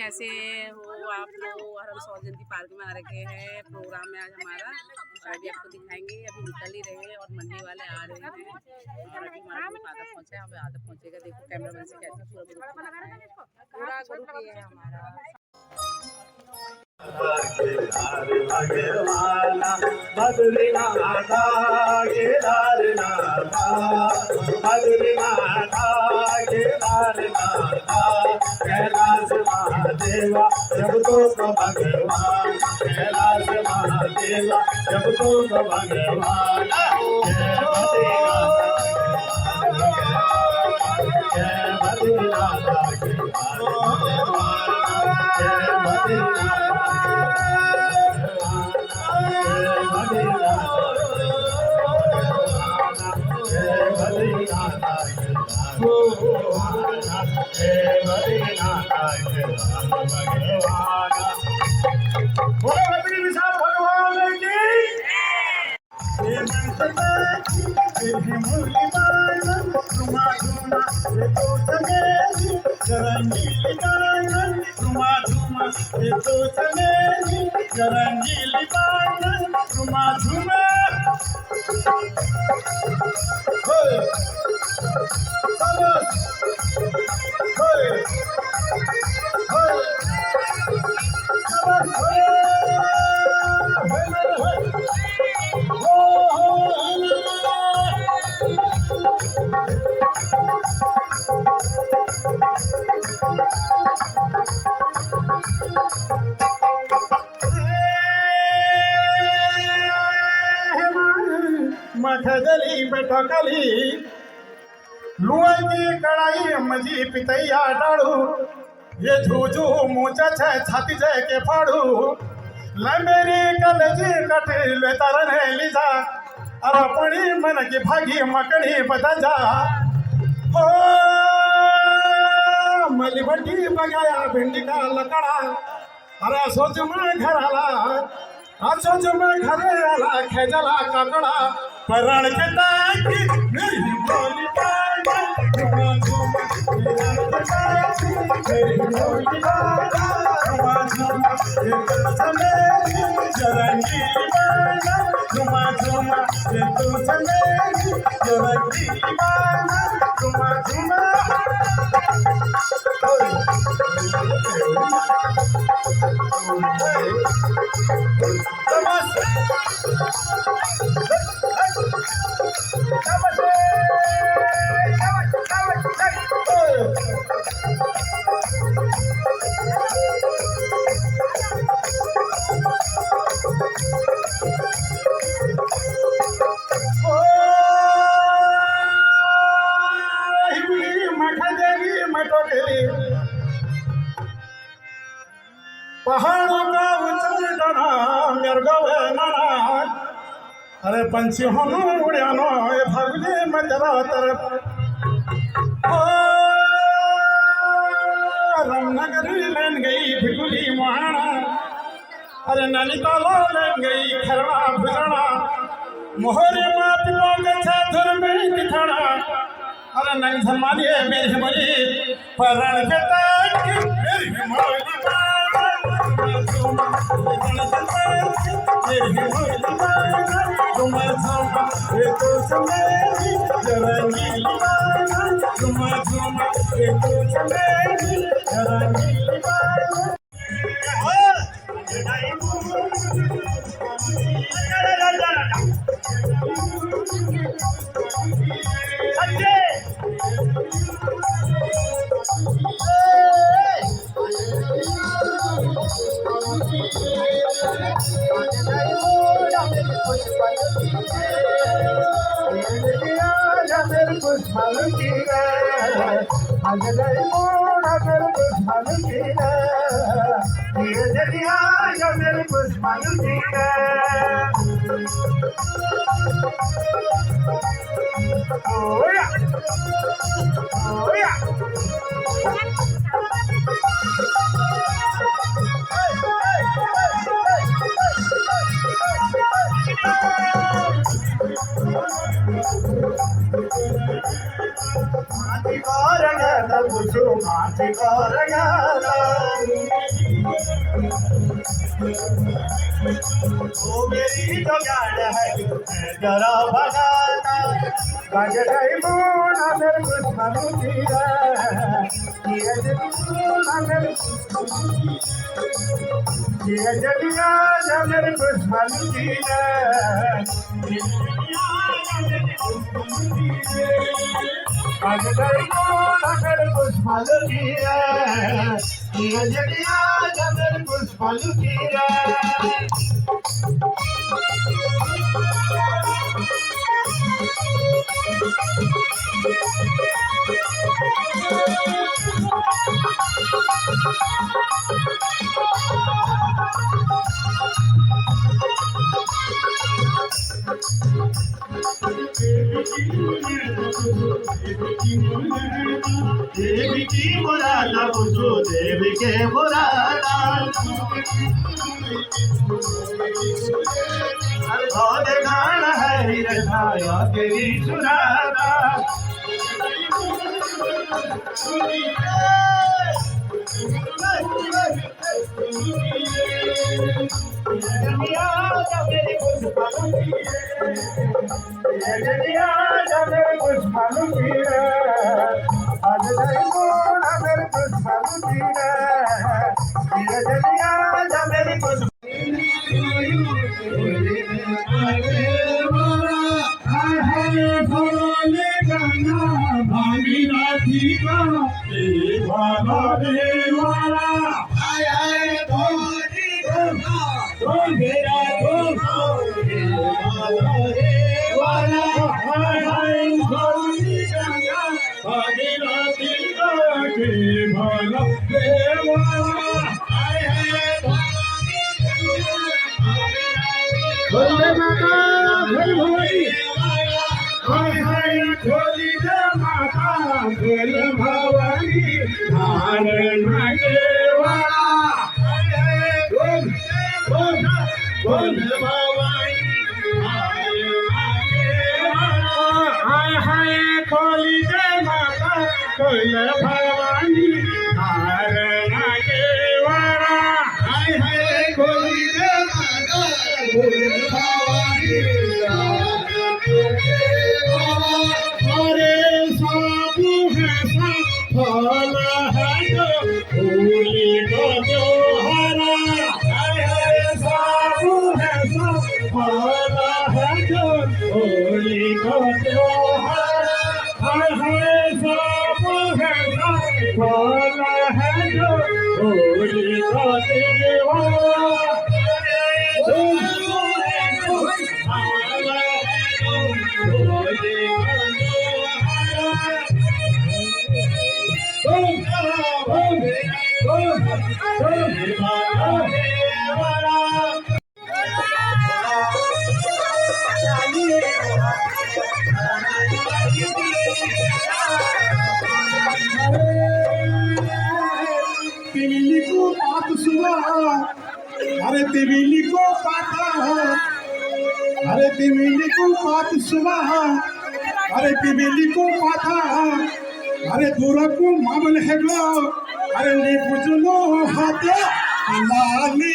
कैसे हो आप लोग। और हम 100 जयंती पार्क में आ रखे हैं, प्रोग्राम में आज हमारा, और अभी आपको दिखाएंगे। अभी निकल ही रहे हैं और मंडी वाले आ रहे हैं, और अभी हमारा ग्रुप आधा पहुँचा है, हमें आधा पहुँचेगा। देखो कैमरामैन से कहते हैं पूरा ग्रुप ये है हमारा। कैलाश महादेवा जब तो भगवान, कैलाश महादेवा जब तो भगवान। जय बद्रीनाथ मठदली बैठकली लुआई कड़ाई मजी पितैया डाड़ू, ये झूझू मुँचा छे छाती जय के फाड़ू। लंबेरी कलजी कटे ले तरने लीजा, अरे पड़ी मन की भागी मकड़ी बता जा। हो मली बड्डी बगाया भिंडी का लकड़ा, अरे सोच में घर आला, सोच में घरे आला खेजला काकड़ा। परण के ताकी मेरी बोली बागा, झुमा झुमा मेरी बोली बागा, झुमा झुमा ये तो चमेली जरंगी बागा, झुमा झुमा ये तो चमेली जरंगी बागा, झुमा झुमा। पहाड़ों का उचलना मेरगवे नाना, अरे पंछी होनो उड़ानो ये भगले मजरा तरफ। रामनगरी लेन गई भिगुली महाना, अरे नलिताला लेन गई खरड़ा भुजड़ा। मोहरे माँ पिपा गच्छा धुर में दिखाना, अरे नंग धमालिए मेरी बोली परण के ताक मेरी बोली माटी ओ मेरी तो गाड़ है जरा भगाना बाजराई बोना मेरे को सालुतीरा किया जलिया मेरे किया जलिया मेरे को सालुतीरा बाजराई बोना मेरे को सालुतीरा किया जलिया मेरे को सालुतीरा देवी की मुरादा पूछो देवी के मुरादा और गाना है हिरठाया तेरी सुरादा अरे तिमिली को पाता है, अरे तिमिली को पात सुबह, अरे तिमिली को पाता है, अरे दूर को मामल है गो, अरे नी पुजलो हाथे लाली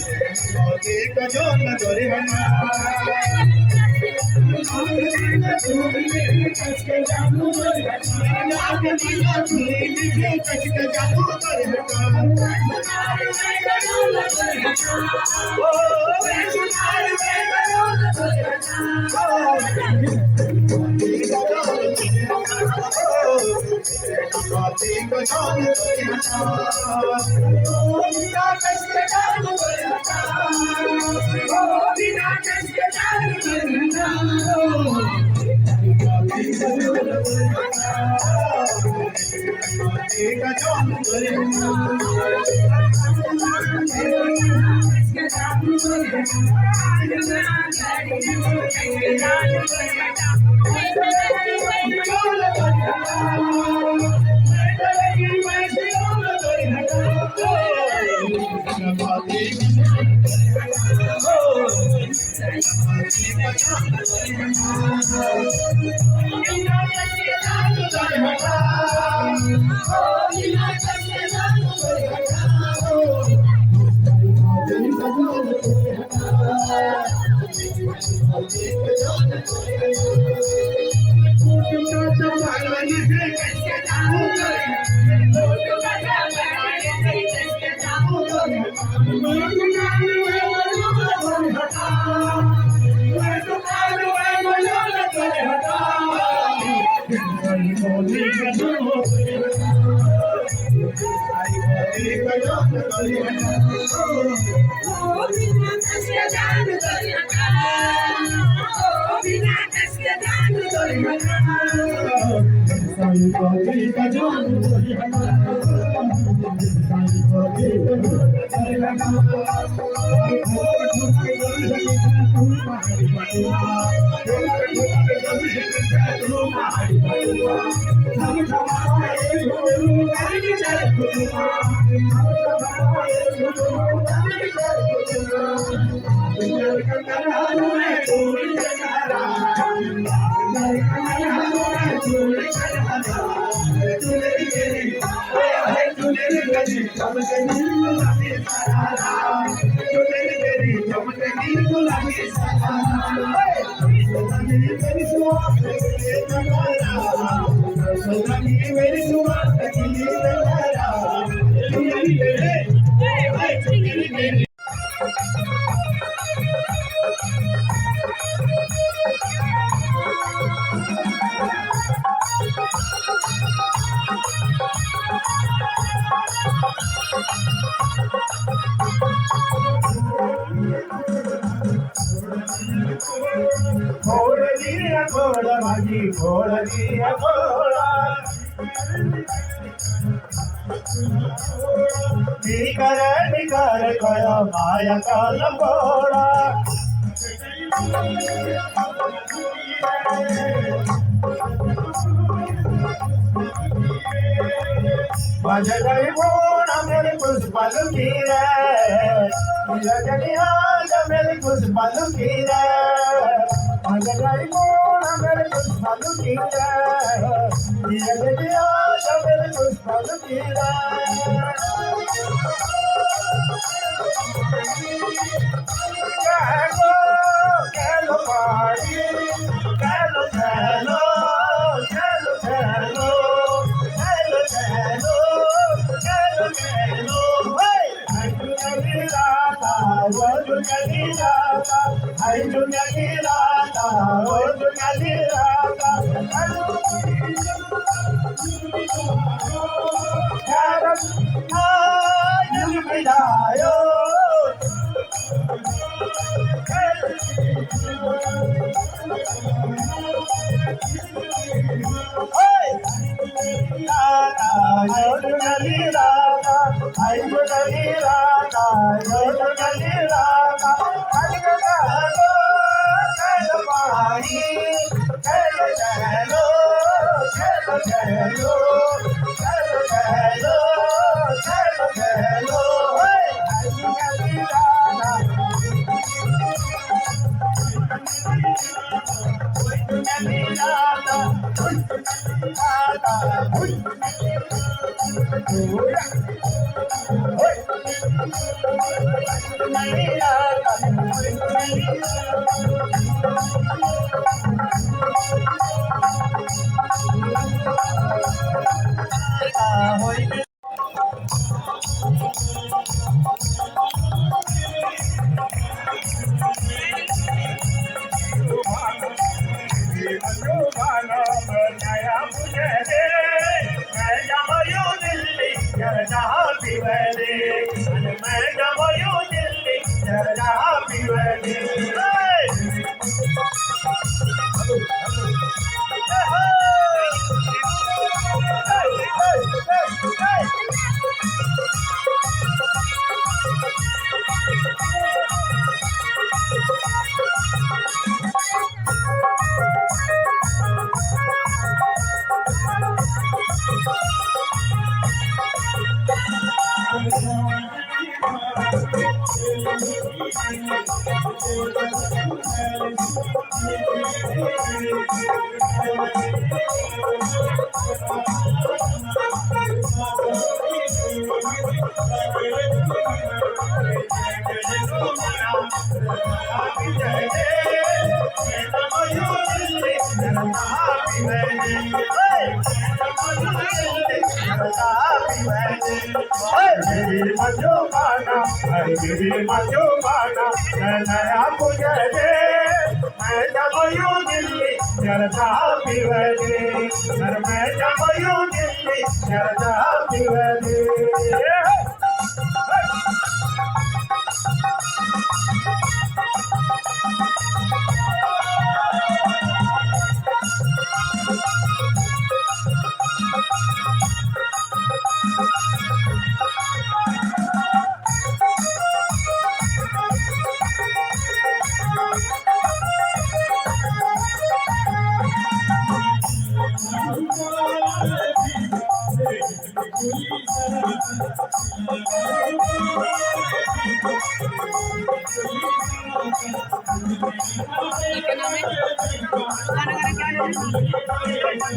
एक जोन तोरे हटा घोड़ा माझी घोड़ा घोड़ा निकर कया माया का लंगोड़ा बजगई घोड़ा मेरे कुछ पल की रे जगनिया मेरे कुछ पल की रे बजगई घोड़ा मेरे कुछ पल की रे जगनिया मेरे कुछ पल की रे Hello, party. Hello, hello. Hello, hello. Hello, hello. Hello, hello. Hey! Ayunagirata, Ayunagirata, Ayunagirata, Ayunagirata. Hey! नया मुझे दे मैं जब यूं दिल्ली जरदा पीवले घर में जब यूं दिल्ली जरदा पीवले क्या नाम है? गाना गाना क्या नाम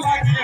लगी